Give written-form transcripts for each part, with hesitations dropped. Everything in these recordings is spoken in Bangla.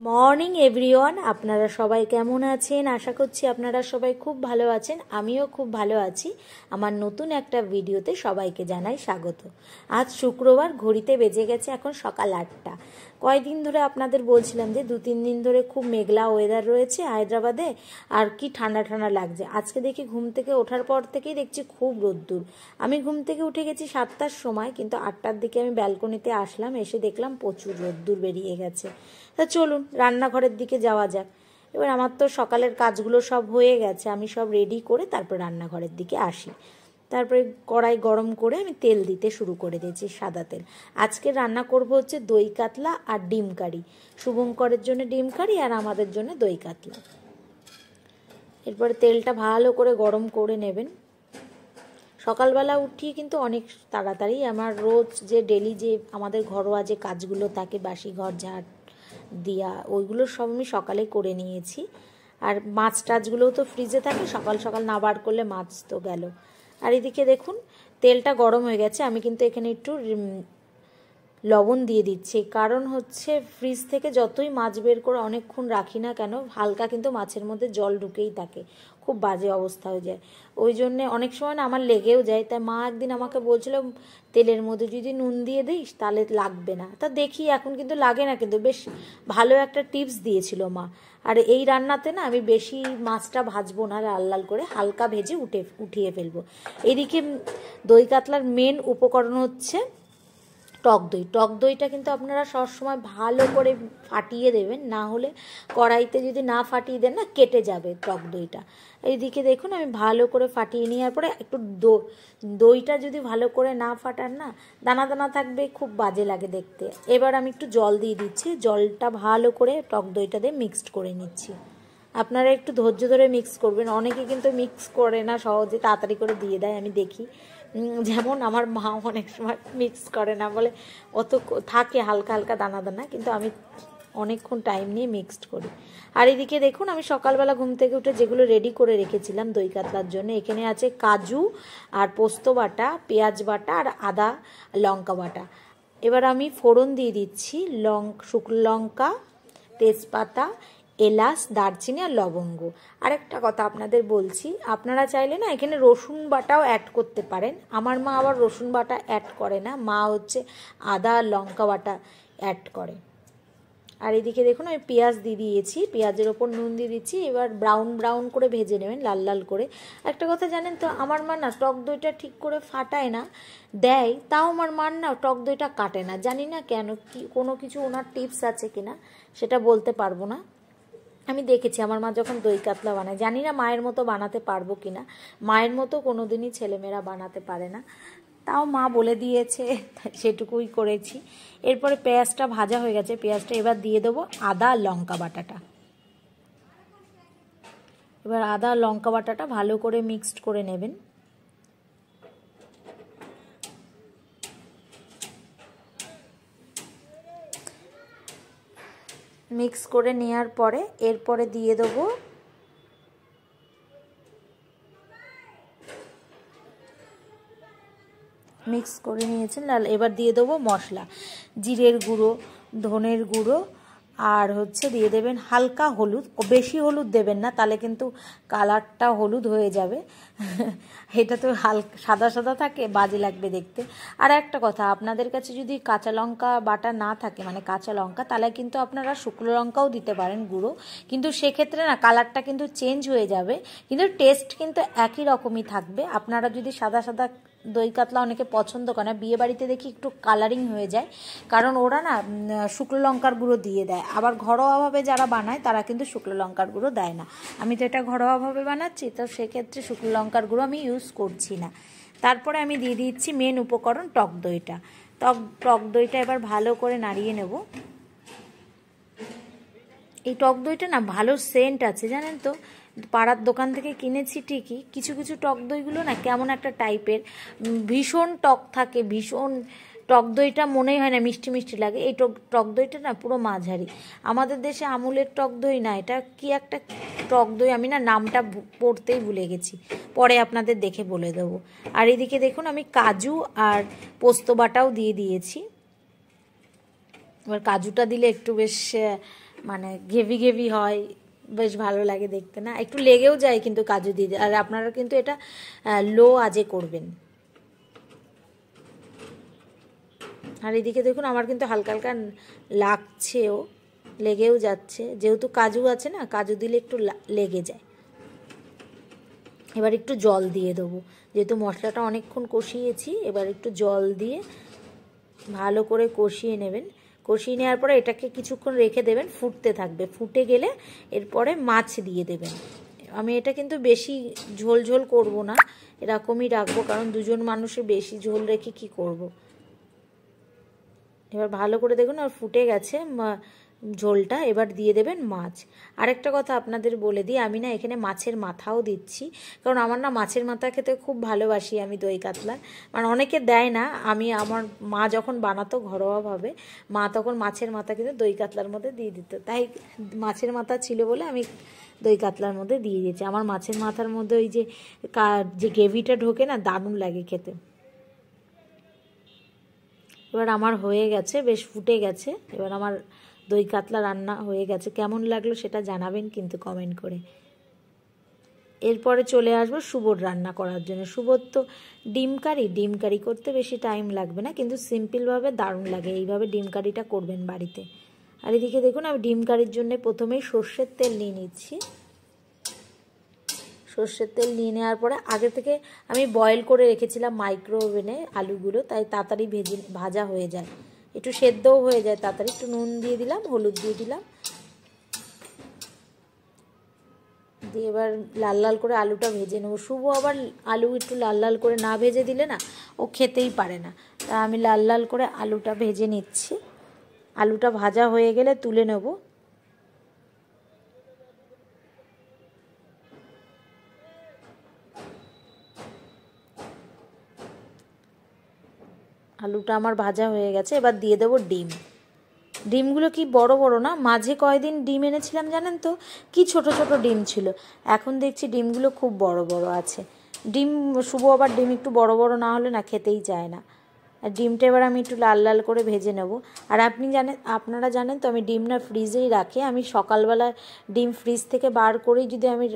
মর্নিং এভরিওয়ান, আপনারা সবাই কেমন আছেন? আশা করছি আপনারা সবাই খুব ভালো আছেন। আমিও খুব ভালো আছি। আমার নতুন একটা ভিডিওতে সবাইকে জানাই স্বাগত। আজ শুক্রবার, ঘড়িতে বেজে গেছে এখন সকাল 8টা। কয়েকদিন ধরে আপনাদের বলছিলাম যে 2-3 দিন ধরে খুব মেঘলা ওয়েদার রয়েছে হায়দ্রাবাদে, আর কি ঠান্ডা ঠান্ডা লাগছে। আজকে দেখি ঘুম থেকে ওঠার পর থেকেই দেখছি খুব রোদ্দুর। আমি ঘুম থেকে উঠে গেছি 7টার সময়, কিন্তু 8টার দিকে আমি ব্যালকনিতে আসলাম, এসে দেখলাম প্রচুর রোদ্দুর বেরিয়ে গেছে। তা চলুন রান্নাঘরের দিকে যাওয়া যাক। এবার আমার তো সকালের কাজগুলো সব হয়ে গেছে, আমি সব রেডি করে তারপর রান্নাঘরের দিকে আসি। তারপরে কড়াই গরম করে আমি তেল দিতে শুরু করে দিয়েছি, সাদা তেল। আজকে রান্না করব হচ্ছে দই কাতলা আর ডিম কারি। শুভঙ্করের জন্য ডিম কারি আর আমাদের জন্য দই কাতলা। এরপরে তেলটা ভালো করে গরম করে নেবেন। সকালবেলা উঠি কিন্তু অনেক তাড়াতাড়ি, আমার রোজ যে ডেলি যে আমাদের ঘরোয়া যে কাজগুলো থাকে, বাসি ঘর ঝাড় দিয়া, ওইগুলো সব আমি সকালে করে নিয়েছি। আর মাছ টাছগুলোও তো ফ্রিজে থাকে, সকাল সকাল না বার করলে মাছ তো গেল। আর এদিকে দেখুন তেলটা গরম হয়ে গেছে, আমি কিন্তু এখানে একটু লবণ দিয়ে দিচ্ছি। কারণ হচ্ছে ফ্রিজ থেকে যতই মাছ বের করে অনেকক্ষণ রাখি না কেন, হালকা কিন্তু মাছের মধ্যে জল ঢুকেই থাকে, খুব বাজে অবস্থা হয়ে যায়। ওই জন্যে অনেক সময় না আমার লেগেও যায়। তাই মা একদিন আমাকে বলছিল তেলের মধ্যে যদি নুন দিয়ে দিস তাহলে লাগবে না। তা দেখি এখন কিন্তু লাগে না, কিন্তু বেশ ভালো একটা টিপস দিয়েছিল মা। আর এই রান্নাতে না আমি বেশি মাছটা ভাজবো না, লাল লাল করে হালকা ভেজে উঠিয়ে ফেলবো। এদিকে দই কাতলার মেন উপকরণ হচ্ছে টক দই। টক দইটা কিন্তু আপনারা সবসময় ভালো করে ফাটিয়ে দেবেন, না হলে কড়াইতে যদি না ফাটিয়ে দেন না কেটে যাবে টক দইটা। এইদিকে দেখুন আমি ভালো করে ফাটিয়ে নেওয়ার পরে একটু দইটা যদি ভালো করে না ফাটান না, দানা দানা থাকবে, খুব বাজে লাগে দেখতে। এবার আমি একটু জল দিয়ে দিচ্ছি, জলটা ভালো করে টক দইটা দিয়ে মিক্সড করে নিচ্ছি। আপনারা একটু ধৈর্য ধরে মিক্স করবেন, অনেকে কিন্তু মিক্স করে না, সহজে তাড়াতাড়ি করে দিয়ে দেয়, আমি দেখি। যেমন আমার মা অনেক সময় মিক্স করে না, বলে অত থাকে হালকা হালকা দানা দানা, কিন্তু আমি অনেকক্ষণ টাইম নিয়ে মিক্সড করি। আর এদিকে দেখুন আমি সকালবেলা ঘুম থেকে উঠে যেগুলো রেডি করে রেখেছিলাম দই কাতলার জন্য, এখানে আছে কাজু আর পোস্ত বাটা, পেঁয়াজ বাটা আর আদা লঙ্কা বাটা। এবার আমি ফোড়ন দিয়ে দিচ্ছি শুকনো লঙ্কা, তেজপাতা, এলাচ, দারচিনি আর লবঙ্গ। আরেকটা কথা আপনাদের বলছি, আপনারা চাইলে না এখানে রসুন বাটাও অ্যাড করতে পারেন। আমার মা আবার রসুন বাটা অ্যাড করে না, মা হচ্ছে আদা আর লঙ্কা বাটা অ্যাড করে। আর এদিকে দেখুন আমি পেঁয়াজ দিয়ে দিয়েছি, পেঁয়াজের ওপর নুন দিয়ে দিচ্ছি। এবার ব্রাউন ব্রাউন করে ভেজে নেবেন, লাল লাল করে। একটা কথা জানেন তো, আমার মা না টক দইটা ঠিক করে ফাটায় না, দেয়, তাও আমার মার না টক দইটা কাটে না। জানি না কেন, কি কোনো কিছু ওনার টিপস আছে কিনা সেটা বলতে পারবো না। আমি দেখেছি আমার মা যখন দই কাতলা বানায়, জানি না মায়ের মতো বানাতে পারবো কিনা। মায়ের মতো কোনোদিনই ছেলেমেয়েরা বানাতে পারে না, তাও মা বলে দিয়েছে, সেটুকুই করেছি। এরপরে পেঁয়াজটা ভাজা হয়ে গেছে, পেঁয়াজটা এবার দিয়ে দেবো আদা লঙ্কা বাটাটা। এবার আদা লঙ্কা বাটাটা ভালো করে মিক্সড করে নেবেন। মিক্স করে নেওয়ার পরে এরপরে দিয়ে দেবো মিক্স করে নিয়েছেন লাল। এবার দিয়ে দেবো মশলা, জিরের গুঁড়ো, ধনের গুঁড়ো, আর হচ্ছে দিয়ে দেবেন হালকা হলুদ। বেশি হলুদ দেবেন না, তাহলে কিন্তু কালারটা হলুদ হয়ে যাবে। এটা তো হালকা সাদা সাদা থাকে, বাজে লাগবে দেখতে। আর একটা কথা, আপনাদের কাছে যদি কাঁচা লঙ্কা বাটা না থাকে, মানে কাঁচা লঙ্কা, তাহলে কিন্তু আপনারা শুকনো লঙ্কাও দিতে পারেন গুঁড়ো, কিন্তু সেক্ষেত্রে না কালারটা কিন্তু চেঞ্জ হয়ে যাবে, কিন্তু টেস্ট কিন্তু একই রকমই থাকবে। আপনারা যদি সাদা সাদা দই কাতলা অনেকে পছন্দ করে না, বিয়ে বাড়িতে দেখি একটু কালারিং হয়ে যায়, কারণ ওরা না শুকনো লঙ্কার গুঁড়ো দিয়ে দেয়। আবার ঘরোয়াভাবে যারা বানায় তারা কিন্তু শুকনো লঙ্কার গুঁড়ো দেয় না। আমি তো এটা ঘরোয়াভাবে বানাচ্ছি, তো সেক্ষেত্রে শুকনো লঙ্কার গুঁড়ো আমি ইউজ করছি না। তারপরে আমি দিয়ে দিচ্ছি মেন উপকরণ টক দইটা। টক দইটা এবার ভালো করে নাড়িয়ে নেব। এই টক দইটা না ভালো সেন্ট আছে, জানেন তো। পাড়ার দোকান থেকে কিনেছি ঠিকই, কিছু কিছু টক দইগুলো না কেমন একটা টাইপের, ভীষণ টক থাকে, ভীষণ টক দইটা মনেই হয় না মিষ্টি মিষ্টি লাগে। এই টক দইটা না পুরো মাঝারি। আমাদের দেশে আমুলের টক দই না, এটা কি একটা টক দই, আমি না নামটা পড়তেই ভুলে গেছি, পরে আপনাদের দেখে বলে দেবো। আর এদিকে দেখুন আমি কাজু আর পোস্ত বাটাও দিয়ে দিয়েছি। এবার কাজুটা দিলে একটু বেশ মানে ঘেভি ঘেভি হয়, বেশ ভালো লাগে দেখতে না, একটু লেগেও যায় কিন্তু কাজু দিয়ে। আর আপনারা কিন্তু এটা লো আঁচে করবেন। আর এদিকে দেখুন আমার কিন্তু হালকা হালকা লাগছেও, লেগেও যাচ্ছে, যেহেতু কাজু আছে না, কাজু দিলে একটু লেগে যায়। এবার একটু জল দিয়ে দেবো, যেহেতু মশলাটা অনেকক্ষণ কষিয়েছি। এবার একটু জল দিয়ে ভালো করে কষিয়ে নেবেন। কষিয়ে নেওয়ার পরে এটাকে কিছুক্ষণ রেখে দেবেন, ফুটতে থাকবে। ফুটে গেলে এরপরে মাছ দিয়ে দেবেন। আমি এটা কিন্তু বেশি ঝোল ঝোল করব না, এরকমই রাখবো, কারণ দুজন মানুষের বেশি ঝোল রেখে কি করব। এবার ভালো করে দেখুন আর ফুটে গেছে ঝোলটা। এবার দিয়ে দেবেন মাছ। আরেকটা কথা আপনাদের বলে দিই, আমি না এখানে মাছের মাথাও দিচ্ছি, কারণ আমার না মাছের মাথা খেতে খুব ভালোবাসি আমি দই কাতলার। মানে অনেকে দেয় না, আমার মা যখন বানাতো ঘরোয়াভাবে, মা তখন মাছের মাথা কিন্তু দই কাতলার মধ্যে দিয়ে দিত, তাই মাছের মাথা ছিল বলে আমি দই কাতলার মধ্যে দিয়ে দিয়েছি। আমার মাছের মাথার মধ্যে ওই যে গ্রেভিটা ঢোকে না, দারুণ লাগে খেতে। এবার আমার হয়ে গেছে, বেশ ফুটে গেছে। এবার আমার দই কাতলা রান্না হয়ে গেছে। কেমন লাগলো সেটা জানাবেন কিন্তু কমেন্ট করে। এরপরে চলে আসবো শুভর রান্না করার জন্য। শুভর তো ডিম কারি করতে বেশি টাইম লাগবে না, কিন্তু সিম্পলভাবে দারুণ লাগে। এইভাবে ডিম কারিটা করবেন বাড়িতে। আর এদিকে দেখুন আমি ডিম কারির জন্য প্রথমেই সর্ষের তেল নিয়ে নিচ্ছি। সর্ষের তেল নিয়ে নেওয়ার পরে আগে থেকে আমি বয়েল করে রেখেছিলাম মাইক্রো ওভেনে আলুগুলো, তাই তাড়াতাড়ি ভাজা হয়ে যায়, একটু সেদ্ধও হয়ে যায় তাড়াতাড়ি। একটু নুন দিয়ে দিলাম, হলুদ দিয়ে দিলাম, দিয়ে এবার লাল লাল করে আলুটা ভেজে নেবো। শুভ আবার আলু একটু লাল লাল করে না ভেজে দিলে না ও খেতেই পারে না, তা আমি লাল লাল করে আলুটা ভেজে নিচ্ছি। আলুটা ভাজা হয়ে গেলে তুলে নেব। আলুটা আমার ভাজা হয়ে গেছে। এবার দিয়ে দেবো ডিম। ডিমগুলো কি বড় বড় না, মাঝে কয়দিন ডিম এনেছিলাম জানেন তো, কি ছোট ছোট ডিম ছিল। এখন দেখছি ডিমগুলো খুব বড় বড় আছে। ডিম শুভ আবার ডিম একটু বড় বড় না হলে না খেতেই চায় না। আর ডিমটা এবার আমি একটু লাল লাল করে ভেজে নেব। আর আপনারা জানেন তো আমি ডিম না ফ্রিজেই রাখি। আমি সকালবেলা ডিম ফ্রিজ থেকে বার করেই যদি আমি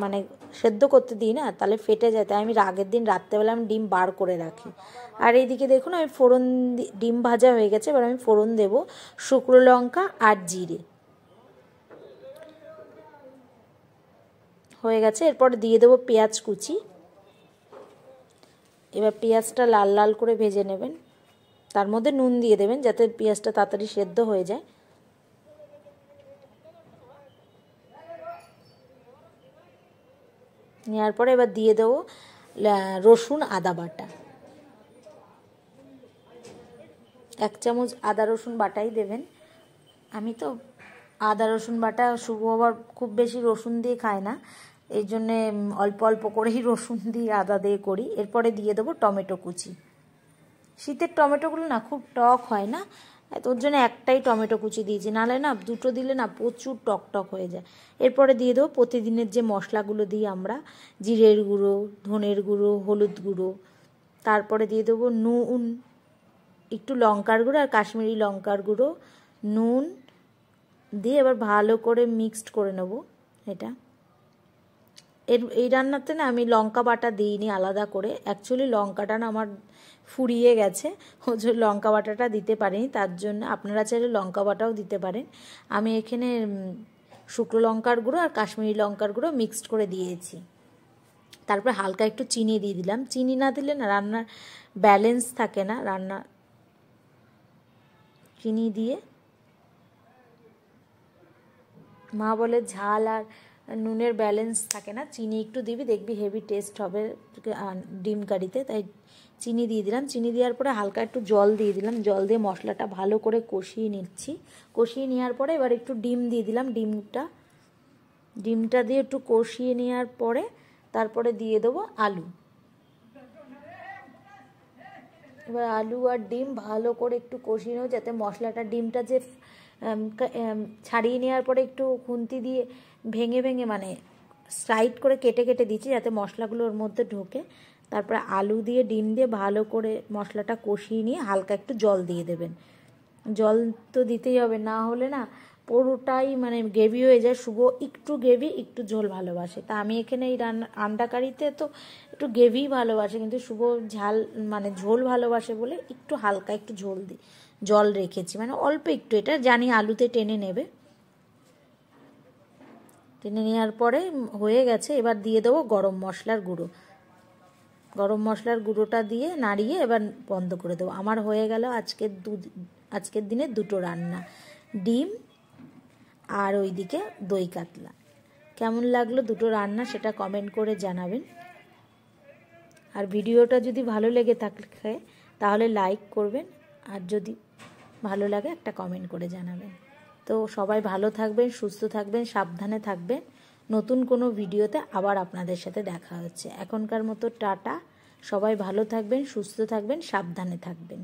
মানে সেদ্ধ করতে দিই না, তাহলে ফেটে যায়, তাই আমি আগের দিন রাত্রেবেলা আমি ডিম বার করে রাখি। আর এইদিকে দেখুন আমি ফোড়ন, ডিম ভাজা হয়ে গেছে। এবার আমি ফোড়ন দেব শুকনো লঙ্কা আর জিরে। হয়ে গেছে। এরপর দিয়ে দেবো পেঁয়াজ কুচি। এবার পেঁয়াজটা লাল লাল করে ভেজে নেবেন, তার মধ্যে নুন দিয়ে দেবেন যাতে পেঁয়াজটা তাড়াতাড়ি সেদ্ধ হয়ে যায়। নেওয়ার পরে এবার দিয়ে দেবো রসুন আদা বাটা। 1 চামচ আদা রসুন বাটাই দেবেন। আমি তো আদা রসুন বাটা, শুভ আবার খুব বেশি রসুন দিয়ে খায় না, এই জন্যে অল্প অল্প করেই রসুন দিয়ে আদা দিয়ে করি। এরপরে দিয়ে দেবো টমেটো কুচি। শীতের টমেটোগুলো না খুব টক হয় না, ওর জন্য একটাই টমেটো কুচি দিয়েছি, নাহলে না দুটো দিলে না প্রচুর টক টক হয়ে যায়। এরপরে দিয়ে দেবো প্রতিদিনের যে মশলাগুলো দিই আমরা, জিরের গুঁড়ো, ধনের গুঁড়ো, হলুদ গুঁড়ো। তারপরে দিয়ে দেবো নুন, একটু লঙ্কার গুঁড়ো আর কাশ্মীরি লঙ্কার গুঁড়ো, নুন দিয়ে এবার ভালো করে মিক্সড করে নেব এটা। এই রান্নাতে না আমি লঙ্কা বাটা দিইনি আলাদা করে, অ্যাকচুয়ালি লঙ্কাটা না আমার ফুরিয়ে গেছে, ওই জন্য লঙ্কা বাটাটা দিতে পারিনি। তার জন্য আপনারা চাইলে লঙ্কা বাটাও দিতে পারেন। আমি এখানে শুকনো লঙ্কার গুঁড়ো আর কাশ্মীরি লঙ্কার গুঁড়ো মিক্সড করে দিয়েছি। তারপরে হালকা একটু চিনি দিয়ে দিলাম। চিনি না দিলে না রান্নার ব্যালেন্স থাকে না, রান্না চিনি দিয়ে, মা বলে ঝাল আর নুনের ব্যালেন্স থাকে না, চিনি একটু দিবি দেখবি হেভি টেস্ট হবে ডিম কারিতে, তাই চিনি দিয়ে দিলাম। চিনি দেওয়ার পরে হালকা একটু জল দিয়ে দিলাম। জল দিয়ে মশলাটা ভালো করে কষিয়ে নিচ্ছি। কষিয়ে নেওয়ার পরে এবার একটু ডিম দিয়ে দিলাম। ডিমটা দিয়ে একটু কষিয়ে নেওয়ার পরে তারপরে দিয়ে দেবো আলু। এবার আলু আর ডিম ভালো করে একটু কষিয়ে নেব, যাতে মশলাটা, ডিমটা যে ছাড়িয়ে নেওয়ার পরে একটু খুন্তি দিয়ে ভেঙে ভেঙে মানে সাইড করে কেটে কেটে দিচ্ছি যাতে মশলাগুলো ওর মধ্যে ঢোকে। তারপরে আলু দিয়ে ডিম দিয়ে ভালো করে মশলাটা কষিয়ে নিয়ে হালকা একটু জল দিয়ে দেবেন। জল তো দিতেই হবে, না হলে না পুরোটাই মানে গ্রেভি হয়ে যায়। শুভ একটু গ্রেভি একটু ঝোল ভালোবাসে, তা আমি এখানে এই আন্ডা কারিতে তো একটু গ্রেভিই ভালোবাসে, কিন্তু শুভ ঝাল মানে ঝোল ভালোবাসে বলে একটু হালকা একটু ঝোল দিই, জল রেখেছি মানে অল্প একটু। এটা জানি আলুতে টেনে নেবে। টেনে নেওয়ার পরে হয়ে গেছে। এবার দিয়ে দেবো গরম মশলার গুঁড়ো। গরম মশলার গুঁড়োটা দিয়ে নাড়িয়ে এবার বন্ধ করে দেবো। আমার হয়ে গেল আজকের দিনে দুটো রান্না, ডিম আর ওইদিকে দই কাতলা। কেমন লাগলো দুটো রান্না সেটা কমেন্ট করে জানাবেন। আর ভিডিওটা যদি ভালো লেগে থাকে তাহলে লাইক করবেন, আর যদি ভালো লাগে একটা কমেন্ট করে জানাবেন। তো সবাই ভালো থাকবেন, সুস্থ থাকবেন, সাবধানে থাকবেন। নতুন কোনো ভিডিওতে আবার আপনাদের সাথে দেখা হচ্ছে। এখনকার মতো টাটা। সবাই ভালো থাকবেন, সুস্থ থাকবেন, সাবধানে থাকবেন।